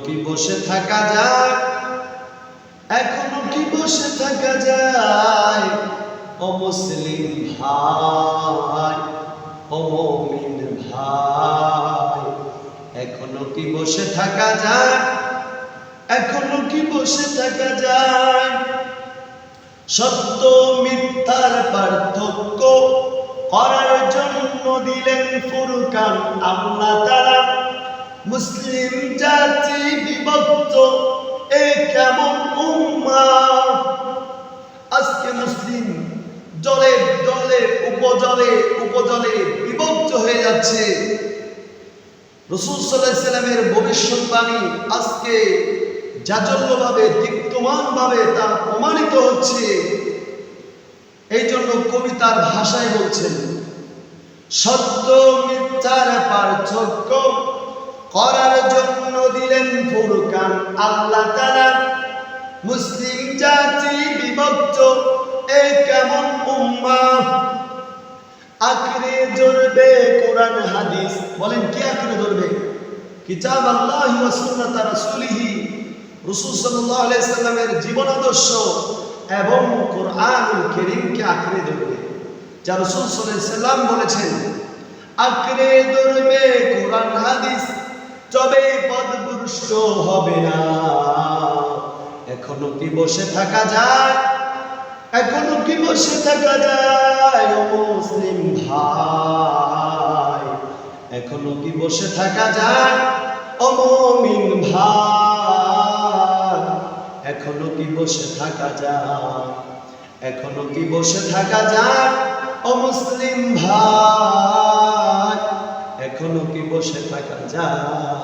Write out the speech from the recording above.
কি বসে থাকা যায়? এখনো কি বসে থাকা যায়? ও মুসলিম ভাই, ও মুমিন ভাই, এখনো কি বসে থাকা যায়? এখনো কি বসে থাকা যায়? সত্য মিথ্যার পার্থক্য করার জন্য দিলেন ফুরকান আল্লাহ তাআলা। মুসলিম জাতি বিভক্ত, এ কেমন উম্মাহ! আজকে মুসলিম জলে দলে উপজলে উপজলে বিভক্ত হয়ে যাচ্ছে। রাসূল সাল্লাল্লাহু আলাইহি সাল্লামের ভবিষ্যৎবাণী আজকে জাজল্যভাবে দীপ্তমানভাবে তা প্রমাণিত হচ্ছে। এই জন্য কবিতার ভাষায় বলছেন, সত্য মিথ্যার পার্থক্য করার জন্য দিলেন ফুরকান আল্লাহ তাআলা। মুসলিম জাতি বিভক্ত, এ কেমন উম্মাহ! আঁকড়ে ধরবে কোরআন হাদিস। বলেন কি আঁকড়ে ধরবে? কিতাব আল্লাহ ওয়া সুন্নাত রাসূলিহি, রাসূল সাল্লাল্লাহু আলাইহি সাল্লামের জীবন আদর্শ এবং কোরআনুল কারীমকে আঁকড়ে ধরবে। যা রাসূল সাল্লাল্লাহু আলাইহি সাল্লাম বলেছেন, আঁকড়ে ধরবে কোরআন হাদিস, তবে পথভ্রষ্ট হবে না। এখনো কি বসে থাকা যায়? এখনো কি বসে থাকা যায়? ও মুসলিম ভাই, এখনো কি বসে থাকা যায়? ও মুমিন ভাই, এখনো কি বসে থাকা যায়? এখনো কি বসে থাকা যায়? ও মুসলিম ভাই, এখনো কি বসে থাকা যায়?